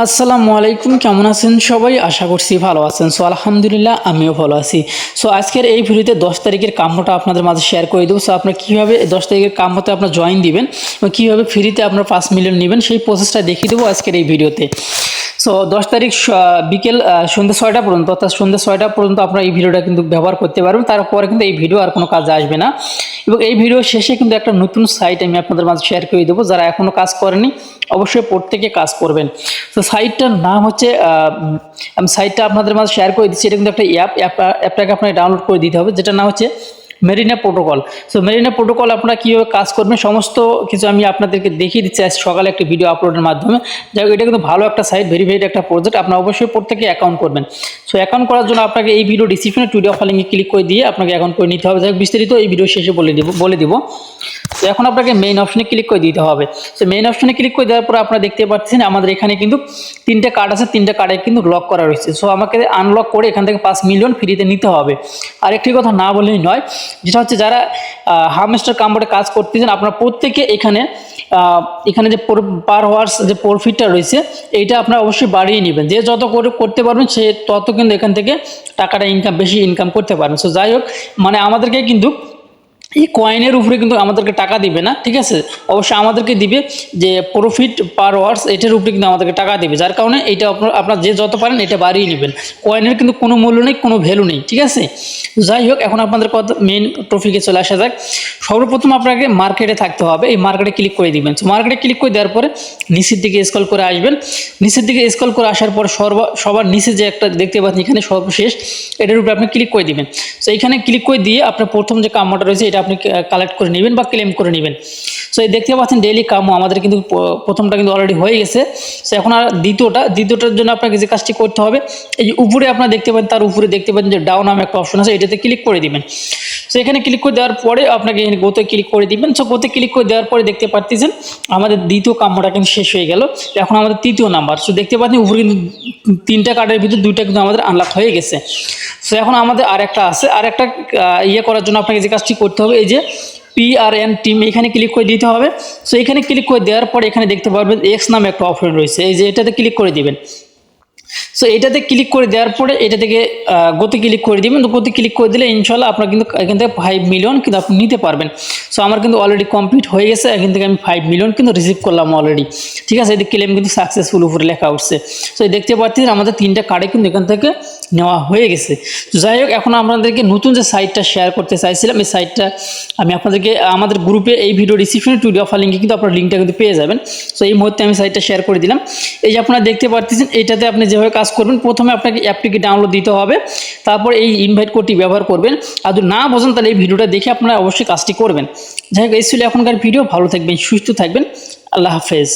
আসসালামু আলাইকুম, কেমন আছেন সবাই? আশা করছি ভালো আছেন। সো আলহামদুলিল্লাহ আমিও ভালো আছি। সো আজকের এই ভিডিওতে 10 তারিখের কাম্যটা আপনাদের মাঝে শেয়ার করে দেবো। সো আপনার কীভাবে 10 তারিখের কাম্যতে আপনার জয়েন দিবেন এবং কীভাবে ফ্রিতে আপনার 5 মিলিয়ন নেবেন সেই প্রসেসটা দেখিয়ে দেবো আজকের এই ভিডিওতে। সো 10 তারিখ বিকেল সন্ধ্যে 6টা পর্যন্ত, অর্থাৎ সন্ধ্যে 6টা পর্যন্ত আপনারা এই ভিডিওটা কিন্তু ব্যবহার করতে পারবেন। তারপরে কিন্তু এই ভিডিও আর কোনো কাজে আসবে না। এবং এই ভিডিও শেষে কিন্তু একটা নতুন সাইট আমি আপনাদের মাঝে শেয়ার করে দেবো। যারা এখনও কাজ করেনি অবশ্যই প্রত্যেকে কাজ করবেন। তো সাইটটার নাম হচ্ছে, আমি সাইটটা আপনাদের মাঝে শেয়ার করে দিচ্ছি। এটা কিন্তু একটা অ্যাপটাকে আপনাকে ডাউনলোড করে দিতে হবে, যেটার নাম হচ্ছে Marina protocol. So Marina protocol আপনারা কীভাবে কাজ করবেন সমস্ত কিছু আমি আপনাদেরকে দেখিয়ে দিচ্ছি আজ সকালে একটা ভিডিও আপলোডের মাধ্যমে। যাই হোক, এটা কিন্তু ভালো একটা সাইট, ভেরিফাইড একটা প্রজেক্ট। আপনারা অবশ্যই প্রত্যেকে অ্যাকাউন্ট করবেন। সো অ্যাকাউন্ট করার জন্য আপনাকে এই ভিডিও ডিসক্রিপশনে টুডে অফার লিঙ্কে ক্লিক করে দিয়ে আপনাকে অ্যাকাউন্ট করে নিতে হবে। যাই হোক, বিস্তারিত এই ভিডিও শেষে বলে দিব। তো এখন আপনাকে মেইন অপশনে ক্লিক করে দিতে হবে। সো মেইন অপশনে ক্লিক করে দেওয়ার পর আপনারা দেখতে পাচ্ছেন আমাদের এখানে কিন্তু 3টে কার্ড আছে, 3টে কার্ডে কিন্তু লক করা রয়েছে। সো আমাকে আনলক করে এখান থেকে 5 মিলিয়ন ফ্রিতে নিতে হবে। আর একটি কথা না বললেই নয়, যেটা হচ্ছে যারা হামস্টার কাম্বোর্ডে কাজ করতেছেন আপনারা প্রত্যেকে এখানে যে পার আওয়ার্স যে প্রফিটটা রয়েছে এইটা আপনারা অবশ্যই বাড়িয়ে নেবেন। যে যত করতে পারবেন সে তত কিন্তু এখান থেকে টাকাটা বেশি ইনকাম করতে পারবেন। সো যাই হোক, মানে আমাদেরকে কিন্তু এই কয়েনের উপরে কিন্তু আমাদেরকে টাকা দিবে না, ঠিক আছে? অবশ্যই আমাদেরকে দিবে যে প্রফিট পার আওয়ার্স, এটার উপরে কিন্তু আমাদেরকে টাকা দিবে। যার কারণে এইটা আপনার যে যত পারেন এটা বাড়িয়ে নেবেন। কয়েনের কিন্তু কোনো মূল্য নেই, কোনো ভ্যালু নেই, ঠিক আছে? যাই হোক, এখন আপনাদের কথা মেইন টপিকে চলে আসা যাক। সর্বপ্রথম আপনাকে মার্কেটে থাকতে হবে। এই মার্কেটে ক্লিক করে দিবেন। সো মার্কেটে ক্লিক করে দেওয়ার পরে নিচের দিকে স্ক্রল করে আসবেন। নিচের দিকে স্ক্রল করে আসার পর সবার নিচে যে একটা দেখতে পাচ্ছেন এখানে সর্বশেষ, এটার উপরে আপনি ক্লিক করে দিবেন। সো এখানে ক্লিক করে দিয়ে আপনার প্রথম যে কাম্যটা রয়েছে এটা আপনি কালেক্ট করে নেবেন বা ক্লেম করে নেবেন। সো এই দেখতে পাচ্ছেন ডেইলি কাম্য আমাদের কিন্তু প্রথমটা কিন্তু অলরেডি হয়ে গেছে। সো এখন আর দ্বিতীয়টার জন্য আপনাকে যে কাজটি করতে হবে, এই যে উপরে আপনারা দেখতে পাচ্ছেন, তার উপরে দেখতে পাচ্ছেন যে ডাউন নামে একটা অপশন আছে, এটাতে ক্লিক করে দিবেন। সো এখানে ক্লিক করে দেওয়ার পরে আপনাকে এখানে গোতে ক্লিক করে দিবেন। সো গোতে ক্লিক করে দেওয়ার পরে দেখতে পাচ্ছেন আমাদের দ্বিতীয় কাম্যটা কিন্তু শেষ হয়ে গেল। এখন আমাদের তৃতীয় নাম্বার। সো দেখতে পাচ্ছেন উপরে কিন্তু 3টা কার্ডের ভিতরে 2টা কিন্তু আমাদের আনলক হয়ে গেছে। সো এখন আমাদের আরেকটা আছে, আরেকটা করার জন্য আপনাকে যে কাজটি করতে হবে, এই যে PRN টিম এখানে ক্লিক করে দিতে হবে। সো এখানে ক্লিক করে দেওয়ার পর এখানে দেখতে পারবেন এক্স নামে একটা অপশন রয়েছে, এই যে এটাতে ক্লিক করে দিবেন। সো এটাতে ক্লিক করে দেওয়ার পরে এটা থেকে গতি ক্লিক করে দিবেন। তো গতি ক্লিক করে দিলে ইনশাল্লাহ আপনার কিন্তু এখান থেকে 5 মিলিয়ন কিন্তু আপনি নিতে পারবেন। সো আমার কিন্তু অলরেডি কমপ্লিট হয়ে গেছে, এখান থেকে আমি 5 মিলিয়ন কিন্তু রিসিভ করলাম অলরেডি, ঠিক আছে? এটি ক্লেম কিন্তু সাকসেসফুল উপরে লেখা উঠছে। সো দেখতে পাচ্ছেন আমাদের 3টা কার্ডে কিন্তু এখান থেকে নেওয়া হয়ে গেছে। তো যাই হোক, এখন আপনাদেরকে নতুন যে সাইটটা শেয়ার করতে চাইছিলাম, এই সাইটটা আমি আপনাদেরকে আমাদের গ্রুপে এই ভিডিও ডিসক্রিপশনে টুডে অফার লিঙ্কে কিন্তু আপনার লিঙ্কটা কিন্তু পেয়ে যাবেন। সো এই মুহূর্তে আমি সাইটটা শেয়ার করে দিলাম। এই যে আপনারা দেখতে পাচ্ছেন, এইটাতে আপনি যেভাবে কাজ করবেন, প্রথমে আপনাকে অ্যাপটিকে ডাউনলোড দিতে হবে, তারপর এই ইনভাইট কোডটি ব্যবহার করবেন। আর যদি না বোঝেন তাহলে এই ভিডিওটা দেখে আপনারা অবশ্যই কাজটি করবেন। যাই হোক, এই ছিল এখনকার ভিডিও। ভালো থাকবেন, সুস্থ থাকবেন। আল্লাহ হাফেজ।